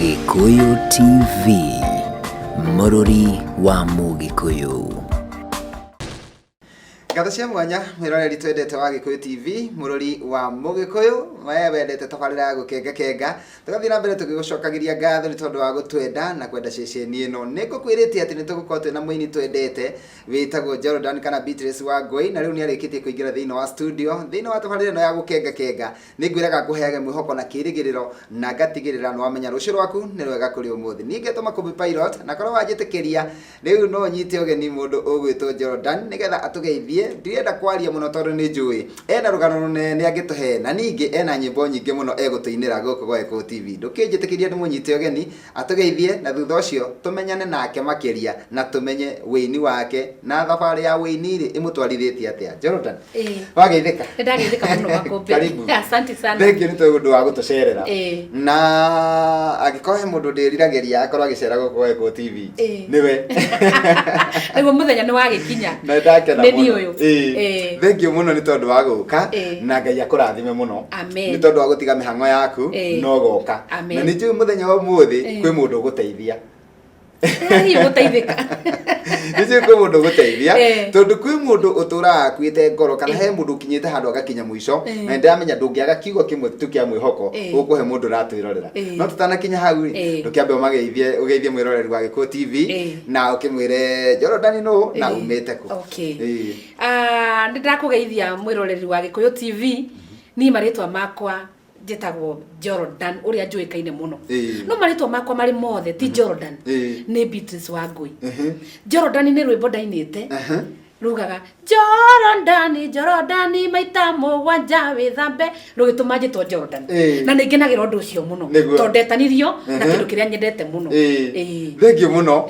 Gikuyu TV, Mũrũri wa Mũgĩkũyũ. Gatho cia mwanya mwiroreri twendete wa Gikuyu TV, Mũrũri wa Mũgĩkũyũ, we wendete tabarĩra ya gũkenga tugathiĩ na mbere tũgĩgũcokagiria ngatho nĩ tondũ wa gũtwenda na kwenda ceceni ĩno. Nĩngũkwĩrĩte atĩ nĩtũgũkorwo twĩna mũini twendete wĩtagwo Jordan kana Beatrice Wangui, na rĩu nĩarĩkĩtie kũingĩra thĩinĩ wa studio thĩinĩ wa tabarĩra ĩno ya gũkenga. Nĩngwĩraga ngũheage mwĩhoko na kĩrĩgĩrĩro na ngatigĩrĩra nĩ wamenya rũciũ rwaku nĩ rwega kũrĩ ũmũthĩ. Ningĩ tũma Kumbi Pilot na korwo wanjĩtĩkĩria rĩu no nyite ũgeni mũndũ ũgwĩtwo Jordan nĩgetha atũgeithie. Ndirenda kwaria mũno tondũ nĩ njũĩ ena rũgano rũnene angĩtũhe, na ningĩ ena nyĩmbo nyingĩ mũno egũtũinĩra gũkũ gwa Gikuyu TV. Ndũkĩnjĩtĩkĩrie ndĩmũnyite ũgeni atũgeithie, na thutha ũcio tũmenyane nake makĩria na tũmenye wĩini wake na thabarĩ ya wĩini-rĩ ĩmũtwarithĩtie atĩa. Jordan, wageithĩka? Nĩndageithĩka mũno Wakũmbi. Karibu. Asante sana. Thank you nĩ tondũ wa gũtũcerera. Na angĩkorwo he mũndũ ndĩriragĩria akorwo agĩcera gũkũ gwa Gikuyu TV nĩwe. Nĩguo mũthenya nĩ wagĩkinya. Na ndakena mũno. Nĩ ũyũ. Thank you mũno nĩ tondũ wa gũka na Ngai akũrathime mũno. Nĩ tondũ wa gũtiga mĩhang'o yaku no goka. Na nĩ njũĩ mũthenya wa ũmũthĩ kwĩ mũndũ ũgũteithia. Hihi gũteithĩka. Nĩcio kwĩ mũndũ ũgũteithia tondũ kwĩ mũndũ ũtũraga akuĩte ngoro kana he mũndũ ũkinyĩte handũ agakinya mũico, na ndĩramenya ndũngĩaga kiugo kĩmwe tu kĩa mwĩhoko ũkũhe mũndũ ũratwĩrorera. No tũtanakinya hau-rĩ ndũkĩambe ũgeithie mwĩroreri wa Gikuyu TV na ũkĩmwĩre Jordan nũ na umĩte kũ. Nĩndakũgeithia mwĩroreri wa Gikuyu TV. Niĩ marĩtwa makwa njĩtagwo Jordan ũrĩa njũĩkaine mũno. No marĩtwa makwa marĩ mothe ti Jordan, nĩ Beatrice Wangui. Jordan nĩ rwĩmbo ndainĩte rugaga Jordan maita mũgwanja wĩthambe, rũgĩtũma njĩtwo Jordan. Na nĩngenagĩra ũndũ ũcio mũno tondũ ndetanirio na kĩndũ kĩrĩa nyendete mũno. Thank you mũno.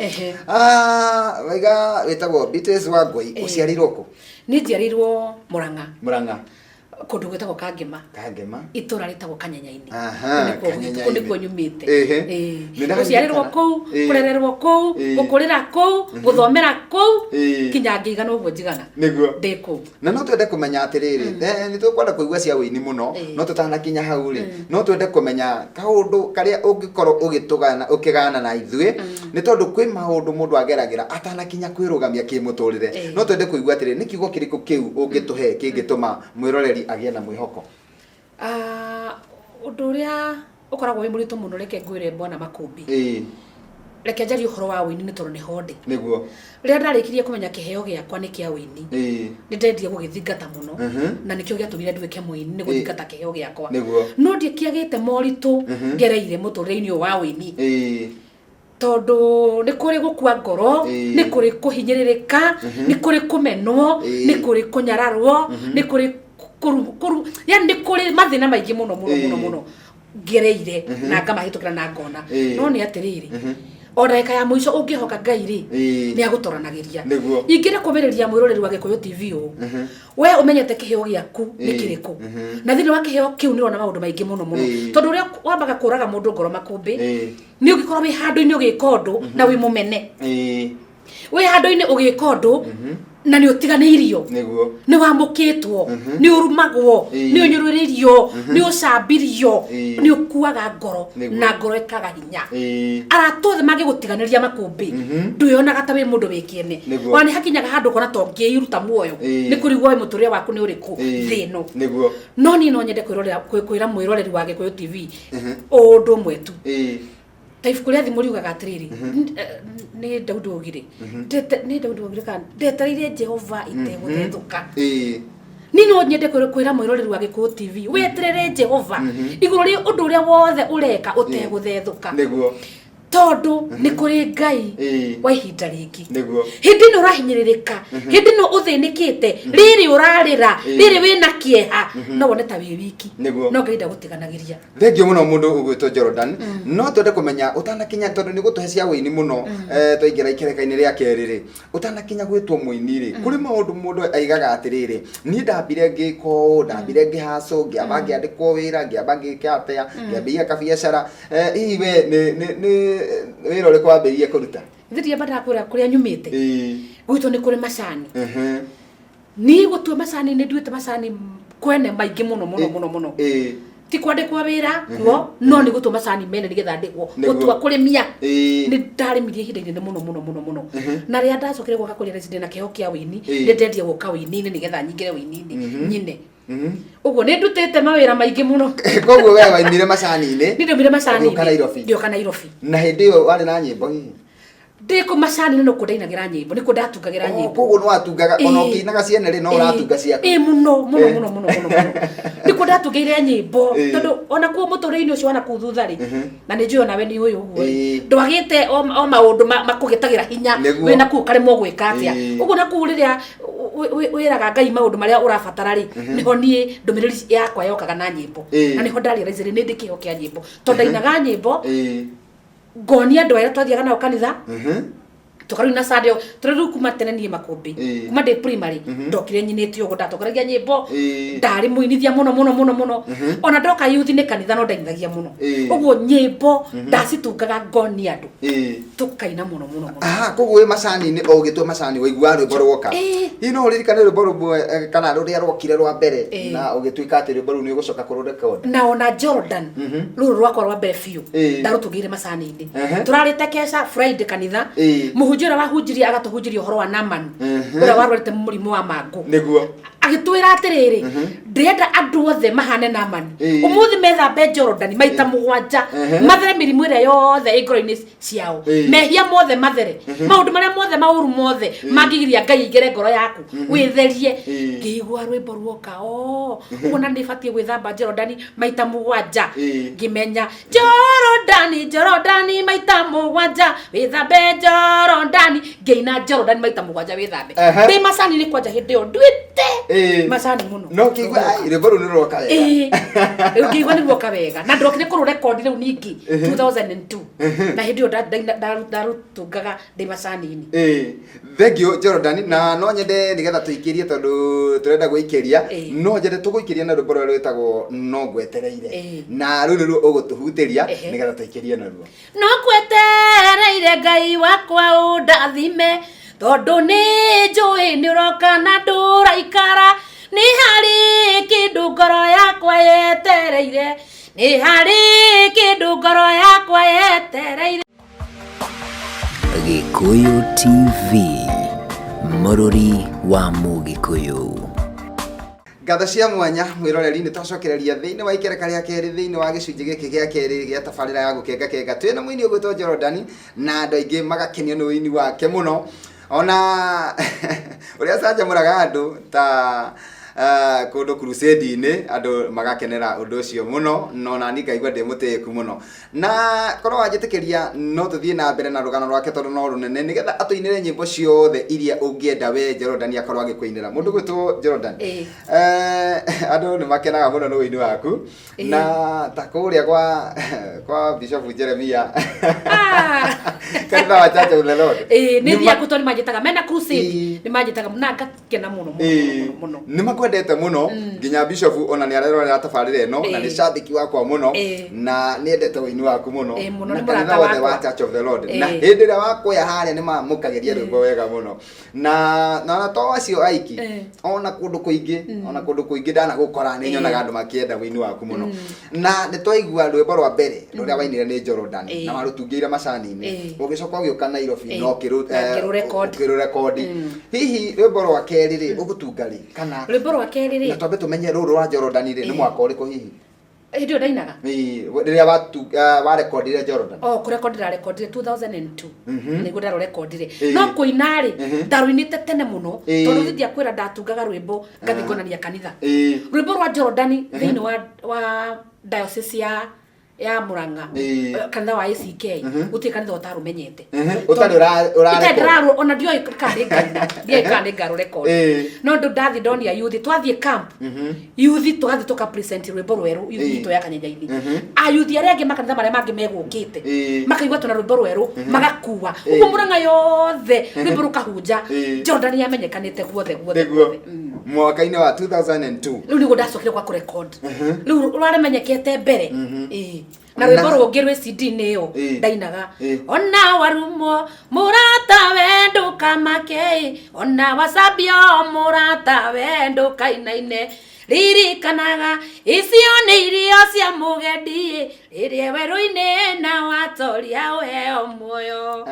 Waiga wĩtagwo Beatrice Wangui, ũciarirwo kũ? Niĩ njiarĩirwo Mũrang'a. Mũrang'a kũndũ gwĩtagwo Kangema. Itũra rĩtagwo Kanyenya-inĩ. Nĩkuo nyumĩte. Gũciarĩrwo kũu, kũrererwo kũu, gũkũrĩra kũu, gũthomera kũu, kinya ngĩigana ũguo njigana ndĩ kũu. Na no twende kũmenya atĩrĩrĩ, nĩtũkwenda kũigua cia wĩini mũno, no tũtanakinya hau-rĩ no twende kũmenya kaũndũ karĩa ũngĩkorwo ũkĩgana na ithuĩ, nĩ tondũ kwĩ maũndũ mũndũ ageragĩra atanakinya kwĩrũgamia kĩmũtũrĩre. No twende kũigua atĩrĩrĩ nĩ kiugo kĩrĩkũ kĩu ũngĩtũhe kĩngĩtũma mwĩroreri agĩe na mwĩhoko? Ũndũ ũrĩa ũkoragwo wĩ mũritũ mũno, reke ngwĩre Bwana Makũmbi. Reke njarie ũhoro wa wĩini nĩ tondũ nĩho ndĩ. Nĩguo. Rĩrĩa ndarĩkirie kũmenya kĩheo gĩakwa nĩ kĩa wĩini, nĩndendire gũgĩthingata mũno, na nĩkĩo gĩatũmire nduĩke mũini, nĩ gũthingata kĩheo gĩakwa. No ndiakĩagĩte moritũ ngereire mũtũrĩre-inĩ ũyũ wa wĩini, tondũ nĩ kũrĩ gũkua ngoro, nĩ kũrĩ kũhinyĩrĩrĩka, nĩ kũrĩ kũmenwo, nĩ kũrĩ kũnyararwo, nĩ kũrĩ yani nĩ kũrĩ mathĩna maingĩ mũno ngereire na ngamahĩtũkĩra na ngona. No nĩ atĩrĩrĩ, o ndagĩka ya mũico ũngĩhoka Ngai-rĩ nĩ agũtoranagĩria. Ingĩenda kũmĩrĩria mwĩroreri wa Gikuyu TV ũũ, we ũmenyete kĩheo gĩaku nĩ kĩrĩkũ, na thĩinĩ wa kĩheo kĩu nĩũrona maũndũ maingĩ mũno tondũ ũrĩa wambaga kũraga mũndũ ngoro Makũmbi, nĩ ũngĩkorwo wĩ handũ-inĩ ũgĩka ũndũ na wĩ mũmene, wĩ handũ-inĩ ũgĩka ũndũ na nĩ ũtiganĩirio, nĩ wamũkĩtwo, nĩ ũrumagwo, nĩ ũnyũrũrĩrio, nĩ ũcambirio, nĩ ũkuaga ngoro na ngoro ĩkaga hinya. Aratothe mangĩgũtiganĩria Makũmbi, ndwĩonaga ta wĩ mũndũ wĩ kĩene. Nĩ hakinyaga handũ ũkona ta ũngĩiruta muoyo nĩ kũrigwo wĩ mũtũrĩre waku nĩ ũrĩkũ thĩ ĩno. No niĩ no nyende kwĩra mwĩroreri wa Gikuyu TV ũndũ ũmwe tu. Ta ibuku rĩa Thimũ riugaga atĩrĩrĩ, nĩ Daudi Ogire kana ndetereire Jehova itegũthethũka. Niĩ no nyende kwĩra mwĩroreri wa Gikuyu TV weterere Jehova igũrũ rĩa ũndũ ũrĩa wothe ũreka ũtegũthethũka, tondũ nĩ kũrĩ Ngai wa ihinda rĩngĩ. Hĩndĩ ĩno ũrahinyĩrĩrĩka, hĩndĩ ĩno ũthĩnĩkĩte, rĩrĩ ũrarĩra, rĩrĩ wĩna kĩeha, no wone ta wĩ wiki, no Ngai ndagũtiganagĩria. Thengiũ mũno mũndũ ũgwĩtwo Jordan. No twende kũmenya ũtanakinya, tondũ nĩ gũtũhe cia wĩini mũno twaingĩra ikereka-inĩ rĩa kerĩ-rĩ, ũtanakinya gwĩtwo mũini-rĩ, kũrĩ maũndũ mũndũ aigaga atĩrĩrĩ, niĩ ndambire ngĩka ũũ, ndambire ngĩhacũ, ngĩamba ngĩandĩkwo wĩra, ngĩamba ngĩka atĩa, ngĩambĩrĩria kabiacara. Hihi we nĩ wĩra ũrĩkũ wambĩrĩirie kũruta? Thiria badakwĩra kũrĩa nyumĩte gwitũ nĩ kũrĩ macani. Niĩ gũtua macani nĩ nduĩte macani kwene maingĩ mũno ti kwandikwa wira kuo no ni gutuma macani mene nigetha ndikwo gutua kurimia ni ndarimirie ihinda inene muno na ria ndacokire gwaka kuria resident na keho kia wini ndendia guka wini ni nigetha nyingire wini nyine uguo ni ndutite mawira maingi muno koguo we waimire macani ni ndumire macani ndioka Nairobi na hindi iyo wari na nyimbo ndiko macani no kundainagira nyimbo niko ndatungagira nyimbo koguo no atungaga ono kinaga ciene ri no uratunga ciaku muno niko ndatungaire nyimbo tondu ona kuo mutureini ucio wana kuthutha ri na ni njui nawe ni uyu uguo ndwagite o maundu makugitagira hinya wina ku kare mo gwika atia uguo na ku riria wiraga Ngai maundu maria urabatara ri niho nie ndumiriri yakwa yokaga na nyimbo na niho ndari reizeri ni ndikio kia nyimbo tondu ndainaga nyimbo ngonia andu aria twathiaga nao kanitha tukaruna sadio turiru kuma tene nie makumbi kuma de primary ndokire nyiniti ugo ndatongeragia nyimbo ndari muinithia muno ona ndoka youth ni kanitha no ndainithagia muno uguo nyimbo ndacitungaga ngonia andu tukaina muno koguo we macani ni ogitwe macani waigua rwimbo rwoka ino uririkana rwimbo rumwe kana ruria rwokire rwa mbere na ugituika ati rwimbo ru ni ugucoka kururecord na ona Jordan ruru rwakwa rwa mbere fiu ndarutugire macani indi turarite kesha Friday kanitha muhunjira wahunjiria agatuhunjiria uhoro wa Naman uria warwarite murimu wa mangu niguo agitwira atiriri ndenda andu othe mahane Naman umuthi methambe Jordan maita mugwanja mathere mirimu iria yothe igoro-ini ciao mehia mothe mathere maundu maria mothe mauru mothe mangigiria Ngai igere ngoro yaku witherie ngigwa rwimbo rwoka uguo ni batie gwithamba Jordan maita mugwanja ngimenya Jordan maita mugwanja withambe Jordan ngeina Jordan maita mugwanja withambe ndi macani ni kwanja hindi yo ndwite macani muno no kigwa rwimbo ru ni rwoka wega ngigwa ni rwoka wega na ndokire kuru record riu ningi 2002 na hindi yo ndarutungaga ndi macani-ini thank you Jordan na no nyende nigetha tuikirie tondu turenda guikiria no nyende tuguikiria na rwimbo rwetagwo no ngwetereire na ru niru ugutuhutiria nigetha tuikirie na ruo no ngwetereire Ngai wakwa undathime tondu ni njui ni uroka na nduraikara ni hari kindu ngoro yakwa yetereire ni hari kindu ngoro yakwa yetereire Gikuyu TV Mururi wa Mugikuyu ngatho cia mwanya mwiroreri ni twacokereria thiini wa ikereka ria keri thiini wa gicunji giki gia keri gia tabarira ya gukenga twina muini ugwitwo Jordan na andu aingi magakenio ni uini wake muno ona uria canjamuraga andu ta kundu crusade-ini andu magakenera undu ucio muno no na ni ngaigua ndi mutiku muno na korwo wanjitikiria no tuthie na mbere na rugano rwake tondu no runene nigetha atuinire nyimbo ciothe iria ungienda we Jordan akorwo agikuinira mundu gwitwo Jordan andu ni makenaga muno ni uini waku na ta kuria kwa Bishop Jeremiah kanitha wa Church of the Lord ni thia kutoni majitaga mena crusade ni majitaga munanga kena muno ni makwendete muno nginya Bishop ona ni arerorera tabarira eno na ni shabiki wakwa muno na ni endete uini waku muno na kanitha wa Church of the Lord na hindi ria wakuya haria ni mamukageria rwimbo wega muno na to acio aiki ona kundu kuingi ndana gukora ni nyonaga andu makienda uini waku muno na ni twaigua rwimbo rwa mbere ruria wainire ni Jordan na warutungiire macani-ini ugicoka ugiuka Nairobi no kiru-record hihi rwimbo rwa keri ri ugutunga ri kana rwimbo rwa keri ri na twambe tumenye ruru rwa Jordan ri ni mwaka uriku hihi ndio ndainaga riria wa recordire Jordan kurecordira 2002 niguo ndaro recordire no kuina ri ndaruinite tene muno tondu thithia kwira ndatungaga rwimbo ngathikonania kanitha rwimbo rwa Jordan thiini wa diocese ya Muranga kanitha wa ACK uti kanitha utarumenyete utari ura ona ndio ikande ngaro record no ndo ndathi donia youth twathie camp youth tugathi tuka present rwimbo rweru youth to ya kanyaini a youth aria angi makanitha maria mangi megukite makaigwa tuna rwimbo rweru magakuwa uguo Muranga yothe rwimbo rukahunja Jordan yamenyekanite guothe mwaka-ini wa 2002 riu niguo ndacokire kwa kurecord riu rwaremenyekete mbere na rwimbo rungi rwi CD-ini iyo ndainaga ona warumo murata wendu kamake ona wasabio murata wendu kainaine ririkanaga icio nĩ irio cia mũgendi rĩrĩa werũ-inĩ na watoria weo muoyo.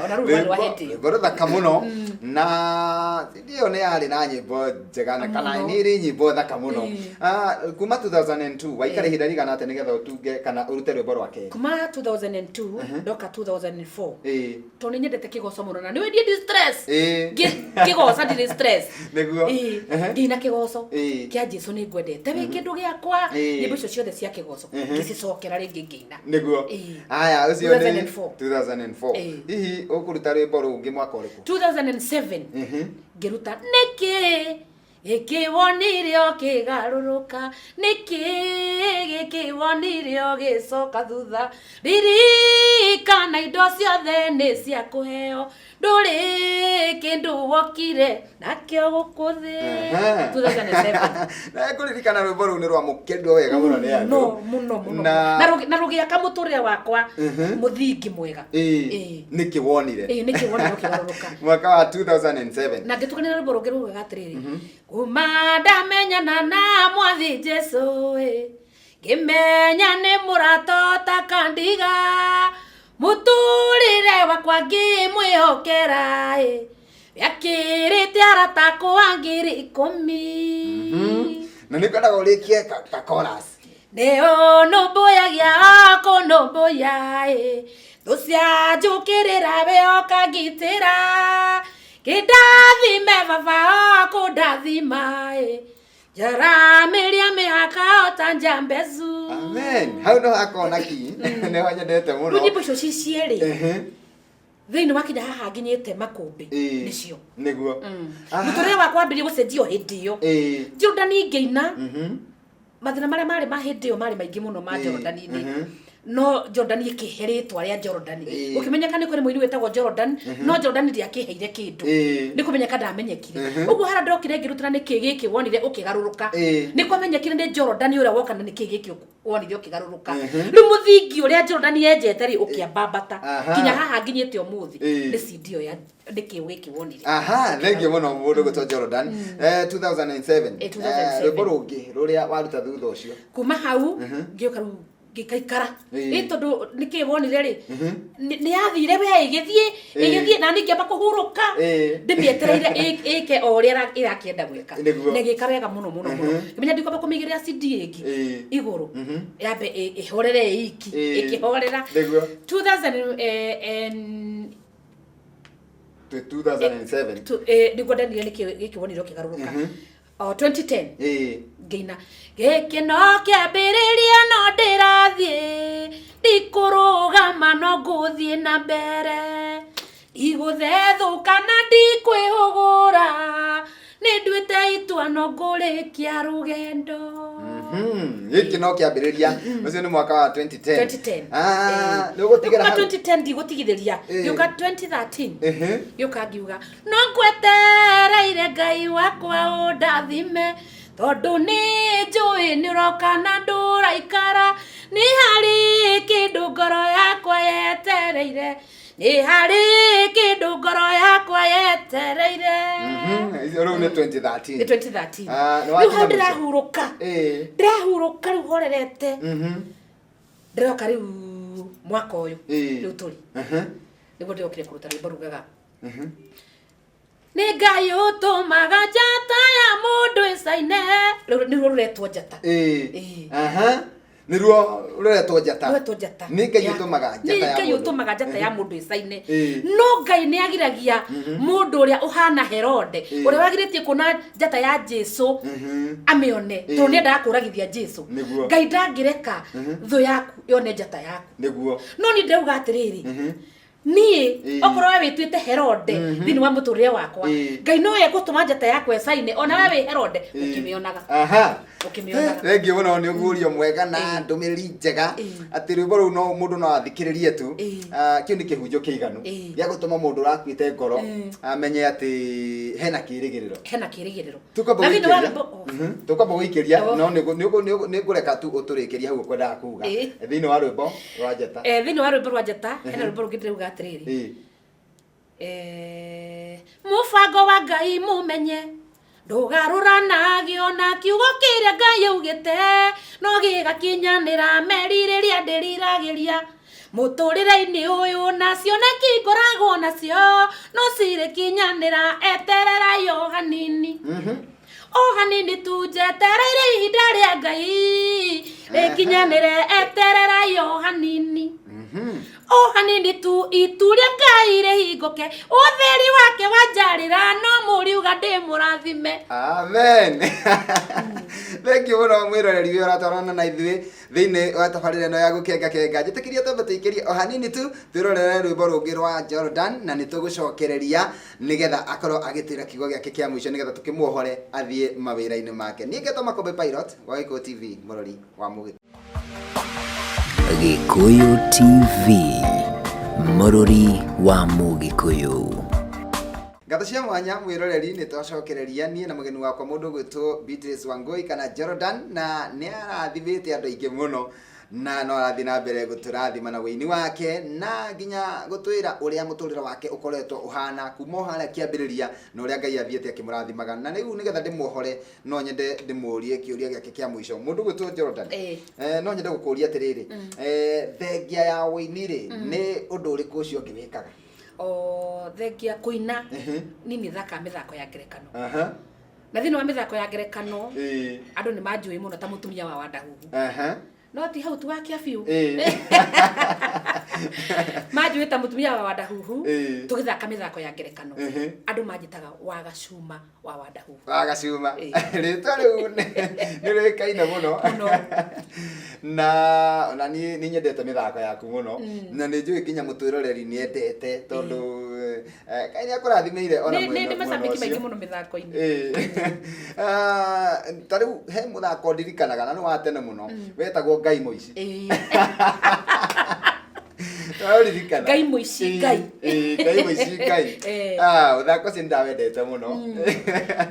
Ona rũmbo thaka mũno na ndio nĩ yarĩ na nyĩmbo njega na kana nĩ ĩrĩ nyĩmbo thaka mũno. Kuma 2002 waikara ihinda rĩigana atĩa nĩgetha ũtuge kana ũrute rwĩmbo rwa kerĩ? Kuma 2002 ndoka 2004 to nĩ nyendete kĩgoco mũno na nĩ wendie distress kĩgoca ndirĩ stress nĩguo ngĩina kĩgoco kĩa Jesũ nĩ ngwendete wĩ kĩndũ gĩakwa nyĩmbo icio ciothe cia kĩgoco ngĩcicokera rĩngĩ ngĩina nĩguo. Haya ũcio nĩ 2004 hihi ũkũruta rwĩmbo rũngĩ mwaka ũrĩkũ? 2007 ngĩruta nĩkĩ gĩkĩwonirio kĩgarũrũka nĩkĩ gĩkĩwonirio gĩcoka thutha ririkana indo ciothe nĩ cia kũheo ndũrĩ kĩndũ wokire nakĩo gũkũ thĩ. 2007 na kũririkana rwĩmbo rũu nĩ rwa mũkendo wega mũno nĩ andũ mũno na rũgĩaka mũtũrĩre wakwa mũthingi mwega. Nĩkĩ wonire nĩkĩ wonire kĩgarũrũka mwaka wa 2007 na ngĩtukania rwĩmbo rũngĩ rũgĩga atĩrĩrĩ kuma ndamenyana na mwathi Jesũ ngĩmenya nĩ mũratota kandiga mũtũrĩre wakwa ngĩmwĩhokera akĩrĩte arata kwa ngiri 10 na nĩ kwendaga ũrĩkie ka chorus nĩo nũmbũyagia kũnũmbũya thũ cianjũkĩrĩra we ũkangitĩra kĩndathime baba kũndathima jaramĩria mĩhaka ota Njambezu. Amen. Hau no hakona ki nĩ wanyendete mũno. Rũnyĩmbo icio cierĩ thĩinĩ wa kinya haha nginyĩte makũmbĩ nĩcio nĩguo mũtũrĩre wakwa wambirie gũcenjio hĩndĩ ĩyo Jordan ngĩina mathĩna marĩa marĩ ma hĩndĩ ĩyo marĩ maingĩ mũno ma Jordan-inĩ no Jordan ĩkĩhe rĩtwa rĩa Jordan ũkĩmenyeka nĩ kũrĩ mũini wĩtagwo Jordan no Jordan ndiakĩheire kĩndũ nĩ kũmenyeka ndamenyekire ũguo hara ndokire ngĩrutana nĩkĩ gĩkĩ wonire ũkĩgarũrũka nĩ kũmenyekire nĩ Jordan ũrĩa woka na nĩkĩ gĩkĩ wonire ũkĩgarũrũka rĩu mũthingi ũrĩa Jordan yenjete rĩ ũkĩambambata kinya haha nginyĩte ũmũthĩ nĩ CD ĩyo ya nĩkĩ gĩkĩ wonire. Thengio mũno mũndũ gũtwo Jordan. 2007 rwĩmbo rũngĩ rũrĩa waruta thutha ũcio? Kuma hau ngĩũka rĩu gĩkaikara tondũ nĩkĩ wonire rĩ nĩ yathire we ĩgĩthiĩ na ningĩ amba kũhurũka ndĩmĩetereire ĩke o ũrĩa ĩrakĩenda gwĩka na ĩgĩka wega mũno menya ndikwamba kũmĩigĩrĩra CD ĩngĩ igũrũ yambe ĩhorere iki ĩkĩhorera 2007 nĩguo ndanire nĩkĩ wonire ũkĩgarũrũka 2010 ngĩina gĩkĩno kĩambĩrĩria no ndĩrathiĩ ndikũrũgama no ngũthiĩ na mbere igũthethũka na ndikwĩhũgũra nĩ nduĩte itua no ngũrĩkia rũgendo. Gĩkĩ no kĩambĩrĩria ũcio nĩ mwaka wa 2010 nĩ ũgũtigĩra hau 2010 ndigũtigithĩria gĩũka 2013 gĩũka ngiuga no ngwetereire Ngai wakwa ũndathime tondũ nĩ njũĩ nĩ ũroka na ndũraikara nĩ harĩ kĩndũ ngoro yakwa yetereire nĩ harĩ kĩndũ ngoro yakwa yetereire. Rĩu nĩ 2013 rĩu hau ndĩrahurũka rĩu horerete ndĩroka rĩu mwaka ũyũ rĩu tũrĩ nĩguo ndĩrokire kũruta rwĩmbo rugaga nĩ Ngai ũtũmaga njata ya mũndũ ĩcaine nĩruo rũretwo njata nĩruo rũretwo njata nĩ Ngai ũtũmaga njata ya mũndũ ĩcaine no Ngai nĩ agiragia mũndũ ũrĩa ũhana Herode ũrĩa wagirĩtie kuona njata ya Jesũ amĩone tondũ nĩ endaga kũragithia Jesũ Ngai ndangĩreka thũ yaku yone njata yaku no nĩ ndĩrauga atĩrĩrĩ niĩ okorwo we wĩtuĩte Herode thĩinĩ wa mũtũrĩre wakwa Ngai no egũtũma njata yakwa ĩcaine ona we wĩ Herode ũkĩmĩonaga. Thengio mũno nĩ ũguũrio mwega na ndũmĩrĩri njega atĩ rwĩmbo rũu no mũndũ no athikĩrĩrie tu kĩu nĩ kĩhunjio kĩiganu gĩa gũtũma mũndũ ũrakuĩte ngoro amenye atĩ hena kĩĩrĩgĩrĩro. Tũkwamba gũikĩria no nĩ ngũreka tu ũtũrĩkĩrie hau ũkwendaga kuga thĩinĩ wa rwĩmbo rwa njata. Thĩinĩ wa rwĩmbo rwa njata hena rwĩmbo rũngĩ ndĩrauga atĩrĩrĩ mũbango wa Ngai mũmenye ndugaruranagio na kiugo kiria Ngai augite no gigakinyanira meririria ndiriragiria muturire-ini uyu nacio neki ngoragwo nacio no cirikinyanira eterera yo hanini o hanini tu jetereire ihinda ria Ngai rikinyanire eterera yo hanini o hanini tu ituria Ngai rihinguke utheri wake wanjarira no muriuga ndimurathime. Amen. Thank you muno mwiroreri wi uratwarana na ithuĩ thĩinĩ wa tabarĩra ĩno ya gũkengakenga. Njĩtĩkĩria twambe tũikĩrie o hanini tu twĩrorere rwĩmbo rũngĩ rwa Jordan na nĩtũgũcokereria nĩgetha akorwo agĩtwĩra kiugo gĩake kĩa mũico nĩgetha tũkĩmuohore athiĩ mawĩra-inĩ make. Niĩ ngetwo Makombe Pilot wa Gĩkũyũ TV mũrori wa Mũgĩkũyũ. Gĩkũyũ TV mũrori wa Mũgĩkũyũ. Ngata cia mwanya mwiroreri nĩ twacokereria niĩ na mũgeni wakwa mũndũ gwĩtwo Beatrice Wangui kana Jordan na nĩ arathimĩte andũ aingĩ mũno na no arathiĩ na mbere gũtũrathima na wĩini wake na nginya gũtwĩra ũrĩa mũtũrĩre wake ũkoretwo ũhana kuma harĩa kĩambĩrĩria na ũrĩa Ngai athiĩte akĩmũrathimaga na rĩu nĩgetha ndĩmuohore no nyende ndĩmũrie kĩũria gĩake kĩa mũico. Mũndũ gwĩtwo Jordan no nyende gũkũria atĩrĩrĩ thengia ya wĩini rĩ nĩ ũndũ ũrĩkũ ũcio ũngĩwĩkaga? O thengia kuina nini thaka mithako ya ngerekano na thĩinĩ wa mithako ya ngerekano andũ nĩ manjũĩ mũno ta mũtumia wa Wadahuhu no ti hau tu wakia biũ manjũĩ ta mũtumia wa Wadahuhu tũgĩthaka mithako ya ngerekano andũ manjĩtaga Wagacuma wa Wadahuhu. Wagacuma rĩtwa rĩu nĩ rĩkaine mũno na niĩ nyendete mĩthako yaku mũno na nĩ njũĩ nginya mũtwĩroreri nĩ endete tondũ Ngai nĩ akũrathimĩire ona mwena nĩ macambĩki maingĩ mũno mĩthako-inĩ. Ta rĩu he mũthako ndirikanaga na nĩ wa tene mũno wetagwo Ngai Mũici. Ngai Mũici Ngai. Ngai Mũici Ngai. Ũthako ũcio nĩndawendete mũno.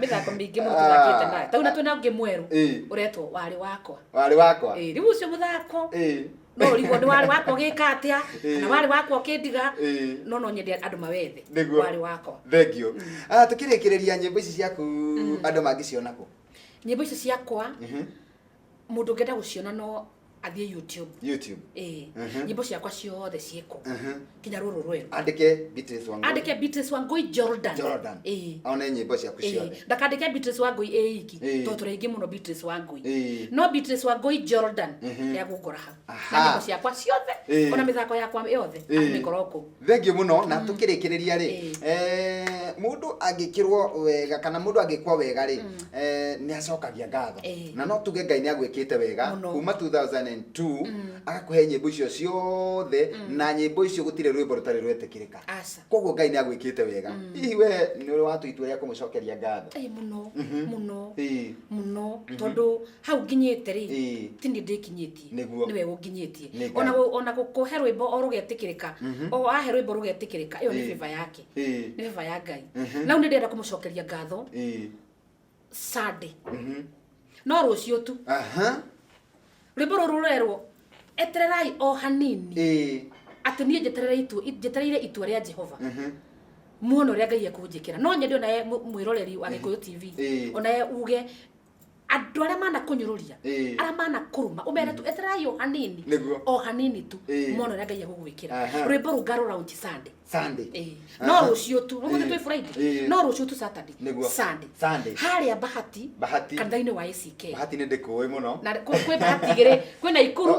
Mĩthako mĩingĩ mũno tũthakĩte nayo. Tau na twĩna ũngĩ mwerũ ũretwo Warĩ Wakwa. Warĩ Wakwa. Rĩu ũcio mũthako no ũrigwo nĩ warĩ wakwa ũgĩka atĩa kana warĩ wakwa ũkĩndiga no nyende andũ mawethe Warĩ Wakwa. Thank you. Tũkĩrĩkĩrĩria nyĩmbo ici ciaku andũ mangĩciona kũ? Nyĩmbo ici ciakwa mũndũ ũngĩenda gũciona no athiĩ YouTube. Nyĩmbo ciakwa ciothe ciĩko kinya rũrũ rweru andĩke Beatrice Wangui. Andĩke Beatrice Wangui Jordan. One nyĩmbo ciaku ciothe. Ndakandĩke Beatrice Wangui iki tondũ tũrĩ aingĩ mũno Beatrice Wangui no Beatrice Wangui Jordan nĩ agũkora hau na nyĩmbo ciakwa ciothe ona mĩthako yakwa yothe amĩkorwo kũ. Thank you mũno na tũkĩrĩkĩrĩria rĩ mũndũ angĩkĩrwo wega kana mũndũ angĩkwo wega rĩ nĩ acokagia ngatho na no tuge Ngai nĩ agwĩkĩte wega kuma 2002 agakũhe nyĩmbo icio ciothe na nyĩmbo icio gũtirĩ rwĩmbo rũtarĩ rwetĩkĩrĩka. Koguo Ngai nĩ agwĩkĩte wega. Hihi we nĩ ũrĩ watu itua rĩa kũmũcokeria ngatho? Mũno tondũ hau nginyĩte rĩ ti niĩ ndĩkinyĩtie nĩwe ũnginyĩtie ona gũkũhe rwĩmbo o rũgetĩkĩrĩka o ahe rwĩmbo rũgetĩkĩrĩka ĩyo nĩ favor yake nĩ favor ya Ngai. Na nĩ ndĩrenda kũmũcokeria ngatho Sunday no rũciũ tu rwĩmbo rũrũ rũrerwo etererai o hanini atĩ niĩ njetereire itua rĩa Jehova muone ũrĩa Ngai ekũnjĩkĩra. No nyende ona mwĩroreri wa Gĩkũyũ TV ona uge andũ arĩa mana kũnyũrũria arĩa mana kũrũma ũmere tu etererai o hanini tu muone ũrĩa Ngai egũgwĩkĩra. Rwĩmbo rũu ngarũ launch Sunday no rũciũ tu ũmũthĩ twĩ Friday no rũciũ tu Saturday Sunday harĩa Bahati kanitha-inĩ wa ACK. Bahati nĩ ndĩkũĩ mũno na kwĩ Bahati igĩrĩ kwĩ Naikuru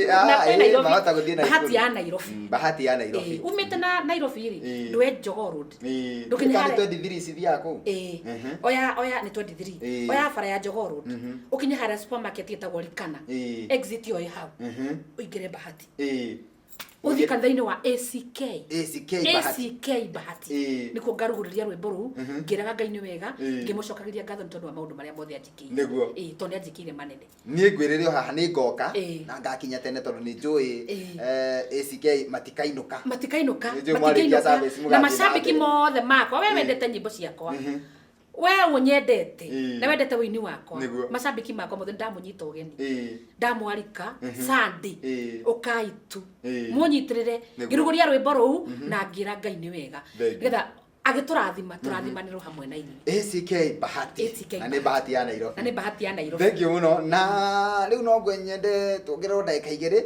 na kwĩ Nairobi. Bahati ya Nairobi umĩte na Nairobi rĩ ndwe Jogoo Road ndũkinya 23 cithia kũ oya nĩ 23 oya bara ya Jogoo Road ũkinye harĩa supermarket ĩtagwo Likana exit yo hau ũingĩre Bahati uthi kanitha-inĩ wa ACK Bahati nĩkuo ngarugũrĩria rwĩmbo rũu ngĩraga Ngai nĩ wega ngĩmũcokagĩria ngatho nĩ tondũ wa maũndũ marĩa mothe anjĩkĩire tondũ nĩ anjĩkĩire manene. Niĩ ngwĩrĩre haha nĩ ngoka na ngakinya tene tondũ nĩ njũĩ ACK matikainũka na macambĩki mothe makwa we wendete nyĩmbo ciakwa we ũnyendete na wendete wĩini wakwa macambĩki makwa mothe ndamũnyita ũgeni ndamwarika Sunday ũkaitu mũnyitĩrĩre ngĩrugũria rwĩmbo rũu na ngĩra Ngai nĩ wega nĩgetha agiturathima turathimanirwo hamwe na inyuĩ. ACK Bahati na nĩ Bahati ya Nairobi. Na nĩ Bahati ya Nairobi. Thank you muno. Na rĩu no ngwenyende tuongererwo ndagĩka igĩrĩ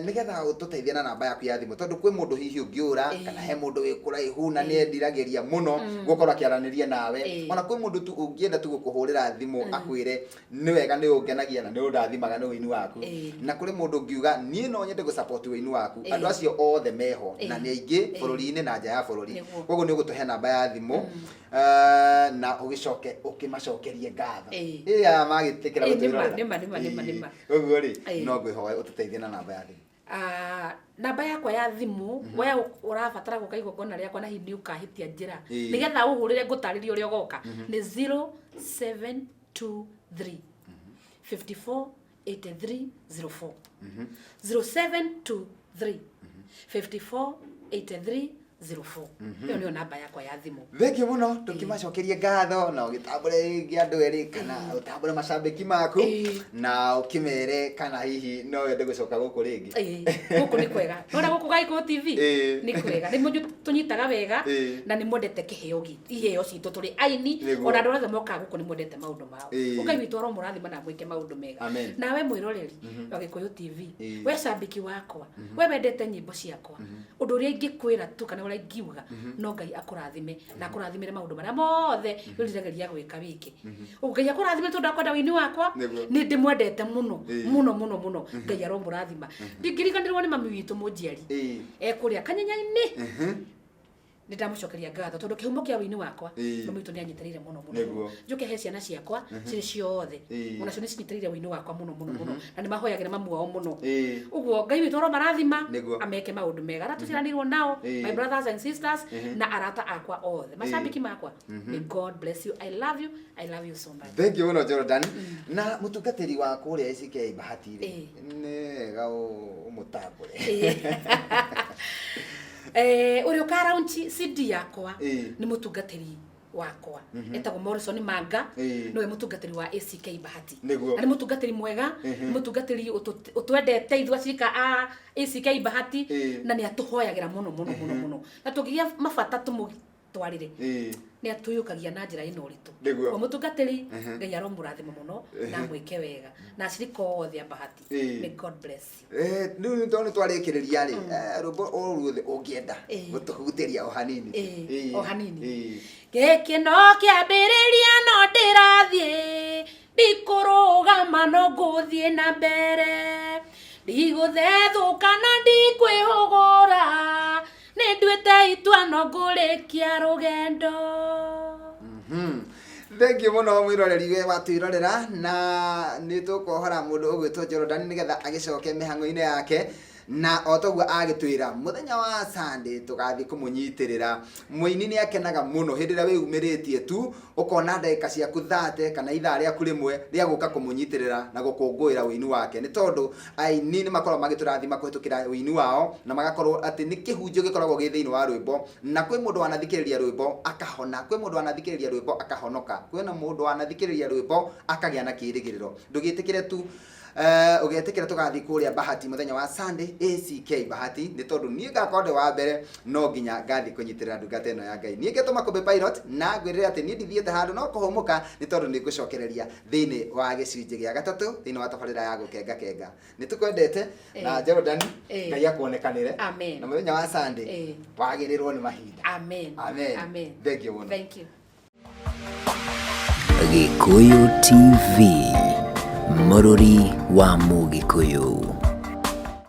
nĩgetha ũtũteithie na namba yaku ya thimũ tondũ kwĩ mũndũ hihi ũngĩũra kana he mũndũ wĩ kũraihu na nĩ endiragĩria mũno gũkorwo akĩaranĩria nawe, ona kwĩ mũndũ tu ũngĩenda tu gũkũhũrĩra thimũ akwĩre nĩ wega nĩ ũngenagia na nĩ ũndathimaga nĩ ũini waku, na kũrĩ mũndũ ũngiuga niĩ no nyende gũsupport ũini waku. Andũ acio othe meho na nĩ aingĩ bũrũri-inĩ na nja ya bũrũri, koguo nĩ ũgũtũhe namba ya thimũ na ũgĩcoke ũkĩmacokerie ngatho ĩya magĩtĩkĩra gũtwĩrorera. Nĩma. Ũguo rĩ no ngwĩhoya ũtũteithie na namba ya thimũ. Namba yakwa ya thimu we ũrabatara gũka igongona rĩakwa na hindi ũkahĩtia njĩra nĩgetha ũhũrĩre ngũtarĩrie ũrĩa ũgoka nĩ 0723 54 83 04 0723 54 83 04. Hiyo ndio namba yakwa ya thimu. Thank you muno tukimacokerie ngatho na ũgĩtambũre andũ erĩ kana ũtambũre macambĩki maku na ũkĩmere kana hihi no wende gũcoka gũkũ rĩngĩ. Gũkũ nĩ kwega. Nora gũkũ Gaiko TV nĩ kwega. Nĩ tũnyitaga wega na nĩ mwendete kĩheo citũ tũrĩ aini ona andũ othe moka gũkũ nĩ mwendete maũndũ mao. Ũkai witũ oro mũrathima na mwĩke maũndũ mega. Nawe mwĩroreri wa Gĩkũyũ TV we cambĩki wakwa we wendete nyĩmbo ciakwa ũndũ ũrĩa ingĩkwĩra tu kana ũrĩa ingiuga no Ngai akũrathime na akũrathimĩre maũndũ marĩa mothe wĩriragĩria gwĩka wiki. Ngai akũrathime tondũ akwenda wĩini wakwa nĩ ndĩmwendete mũno Ngai aromũrathima. Ndingĩriganĩrwo nĩ mami witũ mũnjiari ekũrĩa Kanyenya-inĩ nĩ ndamũcokeria ngatho tondũ kĩhumo kĩa wĩini wakwa mami witũ nĩ anyitĩrĩire mũno njũke he ciana ciakwa cirĩ ciothe ona cio nĩ cinyitĩrĩire wĩini wakwa mũno na nĩ mahoyagĩra mamu wao mũno. Ũguo Ngai witũ aromarathima ameke maũndũ mega arĩa tũciaranĩirwo nao my brothers and sisters na arata akwa othe macambĩki makwa. May God bless you. I love you so much. Thank you muno Jordan. Na mũtungatĩri wa kũrĩa ACK Bahati nĩ wega ũmũtambũre. Ũrĩa ũkaraunti CD yakwa nĩ mũtungatĩri wakwa etagwo Morrison Manga nowe mũtungatĩri wa ACK Bahati na nĩ mũtungatĩri mwega nĩ mũtungatĩri ũtwendete ithuĩ acirika a ACK Bahati na nĩ atũhoyagĩra mũno na tũngĩgĩa mabata tũmũtwarĩre nĩ atũyũkagia na njĩra ĩno ũritũ. Mũtungatĩri Ngai aromũrathima mũno na mwĩke wega na acirika othe a Bahati. May God bless you. Rĩu nĩ twarĩkĩrĩria rĩ rwĩmbo o ruothe ũngĩenda gũtũhutĩria o hanini. Gĩkĩ no kĩambĩrĩria no ndĩrathiĩ ndikũrũgama no ngũthiĩ na mbere ndigũthethũka na ndikwĩhũgũra nĩ nduĩte itua no ngũrĩkia rũgendo. Thank you muno mwĩroreri we watwĩrorera na nĩ tũkohora mũndũ ũgwĩtwo Jordan nĩgetha agĩcoke mĩhang'o-inĩ yake na otoguo agĩtwĩra mũthenya wa Sunday tũgathiĩ kũmũnyitĩrĩra. Mũini nĩ akenaga mũno hĩndĩ ĩrĩa wĩumĩrĩtie tu ũkona ndagĩka ciaku 30 kana ithaa rĩaku rĩmwe rĩa gũka kũmũnyitĩrĩra na gũkũngũĩra ũini wake, nĩ tondũ aini nĩ makoragwo magĩtũrathima kũhĩtũkĩra ũini wao na magakorwo atĩ nĩ kĩhunjio gĩkoragwo gĩ thĩinĩ wa rwĩmbo na kwĩ mũndũ wanathikĩrĩria rwĩmbo akahona, kwĩ mũndũ wanathikĩrĩria rwĩmbo akahonoka, kwĩna mũndũ wanathikĩrĩria rwĩmbo akagĩa na kĩĩrĩgĩrĩro. Ndũgĩtĩkĩre tu ũgetĩkĩra tũgathiĩ kũrĩa Bahati mũthenya wa Sunday ACK Bahati nĩ tondũ niĩ ngakorwo wa mbere no nginya ngathiĩ kũnyitĩrĩra ndungata ĩno ya Ngai. Niĩ ngĩtũma Kobe Pilot na ngwĩrĩra atĩ niĩ ndithiĩte handũ no kũhũmũka nĩ tondũ nĩ ngũcokereria thĩinĩ wa gĩcunjĩ gĩa gatatũ thĩinĩ wa tabarĩra ya gũkenga. Nĩ tũkwendete na Jordan Ngai akuonekanĩre na mũthenya wa Sunday wagĩrĩrwo nĩ mahinda. Amen. Thank you. Gĩkũyũ TV mũrũri wa Mũgĩkũyũ.